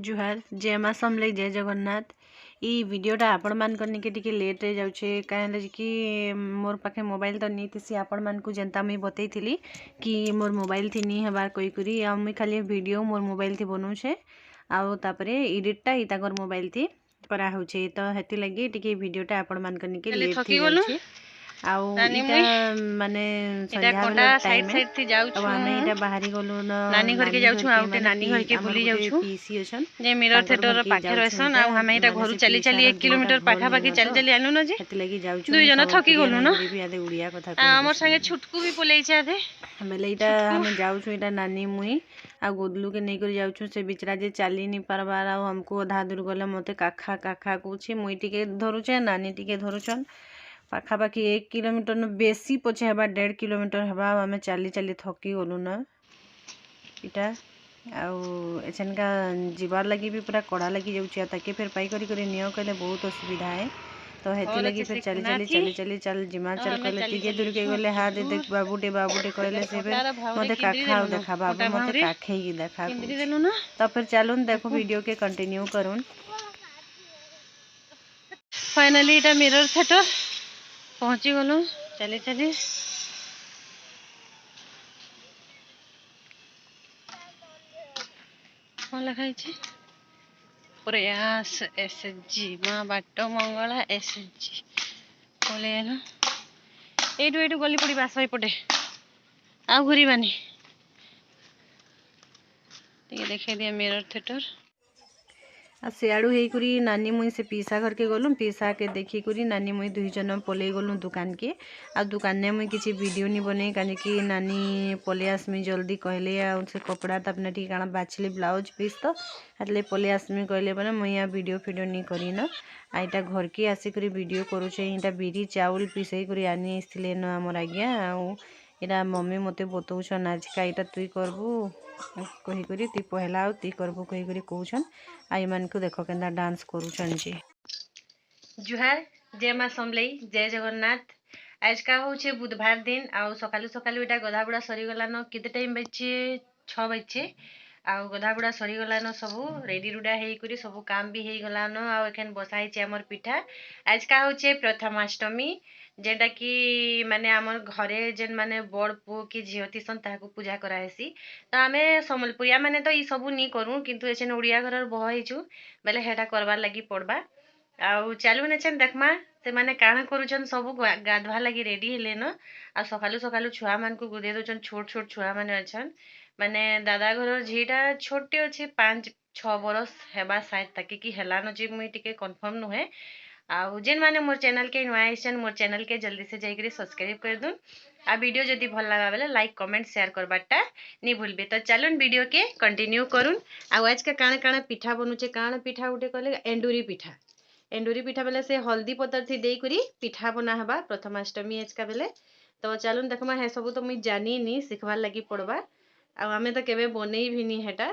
जुहार जय माँ समले जय जगन्नाथ। ई वीडियोटा आपण मान करने के टिके लेट रे जाउछे काहे कि मोर पाखे मोबाइल तो नहीं थी आपण मान को जनता मुई बतई थी कि मोर मोबाइल थी नहीं हबार कोई करी आ मुई खाली वीडियो मोर मोबाइल थी बनौछे आउ तापरे एडिटटा ई ताकर मोबाइल थी करा होछे तो हेति लगी टिके वीडियोटा आपण मान करने के लेट थी जाउछे आउ इटा माने संध्या बेला टाइम है अब आमे इटा बाहरी गलु न नानी घर के जाउछु आउटे नानी घर के बुली जाउछु पीसी अछन जे मिरर थिएटर पाखे रहसन आ हमें इटा घर चली चली 1 किलोमीटर पाखा पाखी चली चली आनु न जे हेति लगी जाउछु दुई जन थकी गलु न भी आदे उड़िया कथा हमर संगे छुटकू भी पलेइछे आदे बेले इटा हमें जाउछु इटा नानी मुई आ गोदलू के नहीं कर जाउछु से बिचरा जे चाली नहीं पारबार आ हमको आधा दूर गले मते काखा काखा कुछि मुई टिके धरुछे नानी टिके धरुछन पाखापाखि 1 किलोमीटर न बेसी पछे हबा 1.5 किलोमीटर हबा आमे चाली चाली थकी गलु न इटा आउ एछनका जीवार लगी भी पूरा कड़ा लगी जाउछि ताके फिर पाई करी करी नियो कहले बहुत असुविधा है तो हेति लगी फिर चली चल जिमा चल कहले टिके दूर के गले हाथ देख बाबूटे कहले से फिर मते काखा देखा बाबू मते काखे की देखा तो फिर चलुन देखो वीडियो के कंटिन्यू करूँ। फाइनली इटा मिरर थिएटर पहुंची गलु चली चली कौन लिखाई प्रयास एसएचजी माँ बाट मंगला एसएचजी बोले एटू एटू गली पड़ी बास पटे आ घूरबानी देखे दिया मिरर थिएटर आ सियाड़ू हेकरी नानी मुई से पीसा घर के गलु पीसा के देखी करी नानी मुई दुई जन पलई गलु दुकान के आ दुकान ने मुई किसी वीडियो नहीं बने कहीं कि नानी पलि आसमी जल्दी कहले आ से कपड़ा तपना टी काना बाछली ब्लाउज पीस तो हाथले पलि आसमी कहले बने मुई आ वीडियो नहीं करी न आ इटा घर के आसिक वीडियो करुचे इटा बिरी चाउल पिसई कर आनी आसते न आमर आज्ञा आ मम्मी मते बतौछन आजका इटा तुई करबू कहीकरी तुई पहला आ तुई करबू कहीकरी कहछन आई मान को देखो केंदा डांस करुछन जी। जुहार जय माँ समलई जय जगन्नाथ। आज का होचे बुधवार दिन आउ सकालू सकालू इटा गधा बुड़ा सरी गला न केते टाइम बचे 6 बजे आउ गधा बुड़ा सरी गला न सबू रेडी रुडा हेई करी सबू काम भी हेई गला न आउ एखन बसा हिचे हमर पिठा आज का होचे प्रथमाष्टमी जेटा कि माने आमर घरे जेन माने बड़ पु कि झियो थिसन ताहाको पूजा कराहेसी तो आमे समलपुरिया माने तो ई सबू नी करू किंतु एछन उड़िया घरर बह हिचु बेले हेटा करबार लगी पड़बा आउ चालू नेछन देखमा से माने काना करूछन सबू गाधवा लगी रेडी हेले न आ सकालू सकालू छुआ मान को गुदे दोछन छोट छोट छुआ माने अछन माने दादा घरर झीटा छोटे अछि 5-6 बरस हेबा शायद ताके कि हेला न जे मुई टिके कंफर्म नुहे आउ जेन माने मोर चैनल के नुआ आइछन मोर चैनल के जल्दी से जाइकरी सब्सक्राइब कर दून आ वीडियो जदि भल लगा बेले लाइक कमेंट शेयर करबाटा नी भूलबे तो चलुन वीडियो के कंटिन्यू करूँ आउ आज का काना काना पिठा बनुचे काना पिठा उठे कहले एंडुरी पिठा बेले से हल्दी पतर थी दे करी पिठा बना हबा प्रथमाष्टमी आज का बेले तो चलुन देखमा हे सब तो मुई जानी नी सिखबार लगी पड़बा आ आमे तो केबे बनेई भी नी हेटा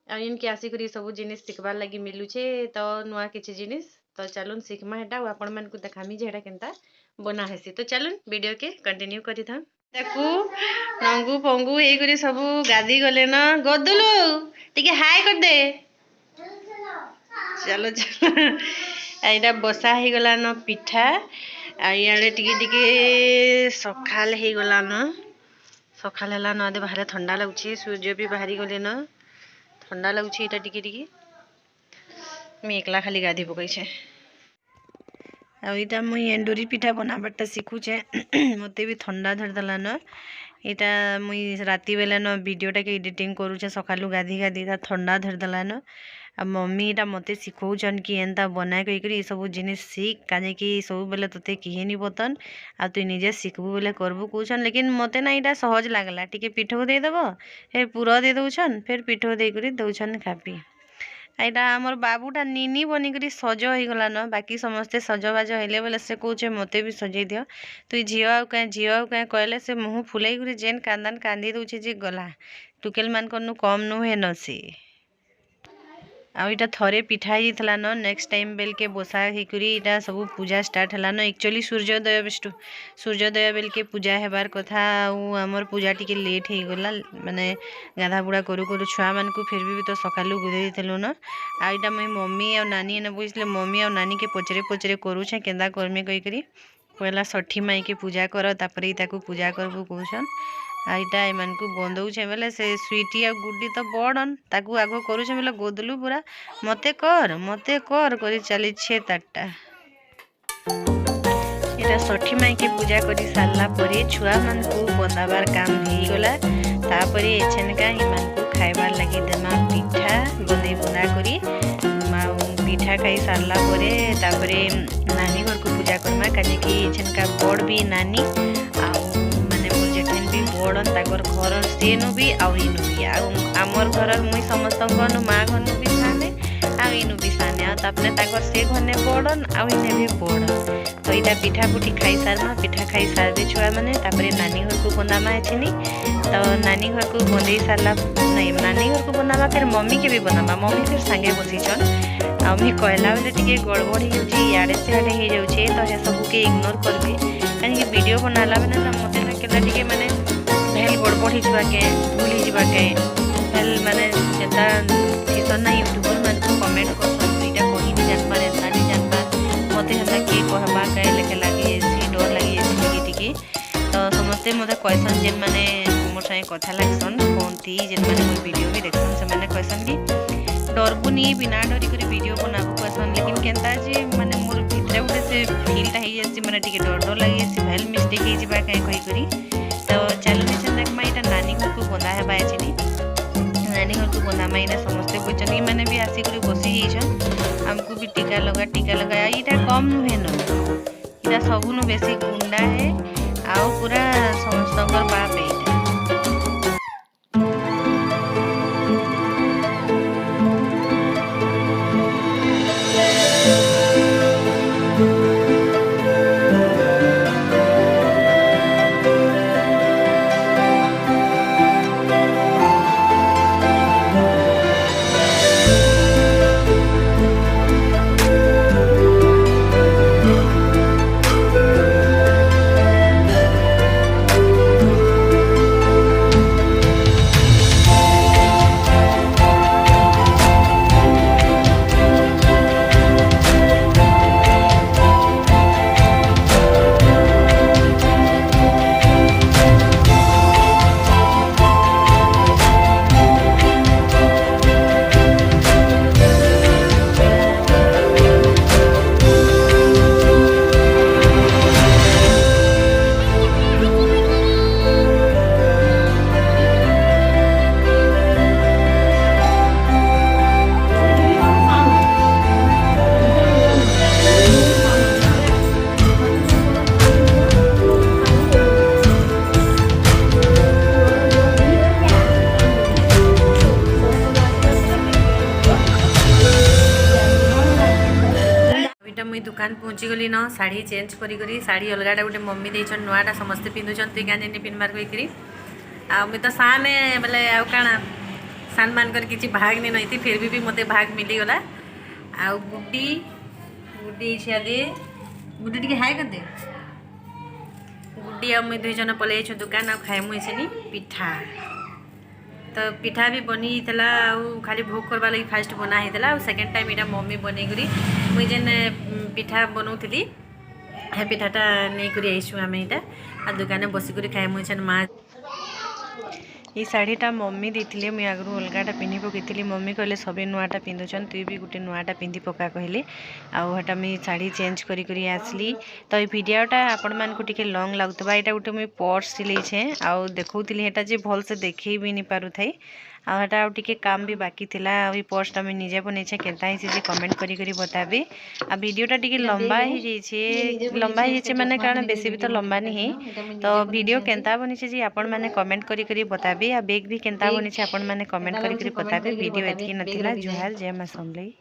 आ इनके आसी करी सब जिनिस सिखबार लगी मिलुछे तो नुआ किछि जिनिस तो चलुन सिखमा हेटा आ आपण मन को देखामी जे हेटा केनता बना हेसी तो चलुन वीडियो के कंटिन्यू करी था देखू नंगू पंगू ए करी सब गादी गले न गदलू टिके हाय कर दे चलो चलो एटा बसा ही गला न पिठा आ इयाडे टिके टिके सखाल ही गला न सखाल हला न आदे बाहर ठंडा लागुची सूर्य भी बाहरी गले न ठंडा लागुची एटा टिके टिके मी एकला खाली गाधी पकई छे आईटा मुई एंडुरी पिठा बनाबारटा शिखुचे मते भी ठंडा धरदेला न इटा मुई राति बेला न वीडियोटा के एडिटिंग करूचे सकालू गाधी गाधी ठंडा धरदेला न आ मम्मी इटा मते शिखौछन कि एंता बनाए कहीकरी सब जिनिस सीख काजे कि सब बेले तोते किहे नी बतन आ तु निजे शिखबू बेले करबू कहछन लेकिन मते ना इटा सहज लागला टिके पिठो दे देबो फिर पूरा दे दउछन फिर पिठो दे करी दउछन खापी एटा हमर बाबूटा नीनी बनिकरी सज हो गला न बाकी समस्ते सजबाज हेले बेले से कहछे मते भी सजई दियो तुई झियो कहे कहले से मुँह फुलाई करी जेन कांदी दउछे जे गला टुकेल मान कनु कम नुहे न से आउ इटा थरे पिठा होइथला न नेक्स्ट टाइम बेल के बोसा हेकुरी इटा सब पूजा स्टार्ट हला न एक्चुअली सूर्योदय बेल के पूजा हेबार कथा आउ हमर पूजा टिके लेट हे गला माने गाधा बुड़ा करू करू छुआ मान को फिर भी तो सकालू गुदे दिथलु न आ इटा मैं मम्मी और नानी ने बुझले मम्मी और नानी के पचरे पचरे करू छे केंदा करमे कहि करी पहला षठी माई के पूजा कर तापरे ताकू पूजा करबो कहछन आ इटा एमान को बंदौ बेले से स्वीटी आ गुड्डी तो बड़न ताकू आगो करू बेले गोदलू पूरा मते कर करी चली छे ताटा इटा षठी माई के पूजा करी सारला परे छुआ मान को बंदाबार काम हे गला तापरे एछनका इमान को खाइबार लगी देमा पिठा बने बुना करी पिठा खाई सारला परे तापरे नानी घर को पूजा करमा काजे कि एछनका बड़ भी नानी आ बड़न ताकर घर सेनु भी आउ इनु भी आमर घर मुई समस्त घनु माँ घनु भी साने आ इनु भी साने आ तापने ताकर से घने बड़न आ इने भी बड़न तो इटा पिठा पुठी खाई सारमा पिठा खाई सारबे छुआ माने तापरे नानी घर को बंदामा एछिनी तो नानी घर को बंदे सारला नहीं नानी घर को बंदामा फिर मम्मी के भी बंदामा मम्मी फिर संगे बसीछन आ मी कहला बेले टिके गड़बड़ हो जाउची याडे सियाडे हो जाउची तो हे सब के इग्नोर करबे काहे कि वीडियो बनाला बेले ना मते ना केला टिके माने भेल गड़बड़ हिजबाके भूल हिजबाके भेल माने जेता किसन ना यूट्यूबर मान को कमेंट करसन इटा कहि नि जान पारे ना नि जान पा मते हला के कहबा काहे लेके लागी एसी डर लागी एसी टिके तो समस्ते मते क्वेश्चन जेन माने मोर साथे कथा लागसन कोनती जेन माने मोर वीडियो भी देखसन से माने क्वेश्चन की डरबुनी बिना डरी करी वीडियो बनाबो क्वेश्चन लेकिन केनता जे माने मोर भितरे उठे से फीलटा हे जासी माने टिके डर लागी एसी भेल मिस्टेक हे जिबा काहे कहि करी तो चलो निचन देख माइटा नानी घर को बंदा है बायचिनी नानी घर को बंदा माइना समस्ते बुझनी माने भी आसी करी बसी हिछन हमको भी टीका लगा इटा कम नुहे न इटा सबुनु बेसी गुंडा है आउ पूरा समस्तकर बाप है इटा मुई दुकान पहुँची गली न साड़ी चेंज करी साड़ी अलगाटा गोटे मम्मी देछन नुआटा समस्ते पिंधुछन तुई गाने नि पिनबार करी आ मुई तो साने बेले आ काना सान मान कर किछि भाग नि नैती फिर भी मते भाग मिली गला आ गुड्डी छियादे गुड्डी टिके हाय कर दे गुड्डी आ मुई दुई जन पले छु दुकान आ खाइ मुई सेनी पिठा तो पिठा भी बनी थला खाली भोग करवा लगी फास्ट बना होता और सेकेंड टाइम इटा मम्मी बनै करी मुई जेन पिठा बनाऊली हे पिठाटा नहीं करी आईसु आम इटा आ दुकान बसिक खाए मुझे माँ ये शाढ़ीटा मम्मी देते मुझे आगु अलगाटा पिंधि पकई मम्मी कहले सबे नुआटा पिंधुचन तुई भी गोटे नुआटा पिंधि पका कहले आटा मुझे शाढ़ी चेंज करी आसली तो ये वीडियोटा आपण मानक टिके लॉन्ग लगुवा यहाँ गोटे मुझे पर्स सिलैछे आउ देखौली हेटा जे भल से देखे भी नहीं पारू थाई आटा आउ टिके काम भी बाकी थिला आ पर्सटा मुझे निजे बनैछे केनता हिसी जे कमेंट करी बताबे आ वीडियोटा टिके लंबा हो जाइछे माने कारण बेसी भी तो लंबा नहीं है तो वीडियो केनता बनिछे जे आपण माने कमेंट करी बताबे आ बैग भी केनता बनिछे आपण माने कमेंट करी बताबे वीडियो एतकी नथिला जुहार जय मां समलेई।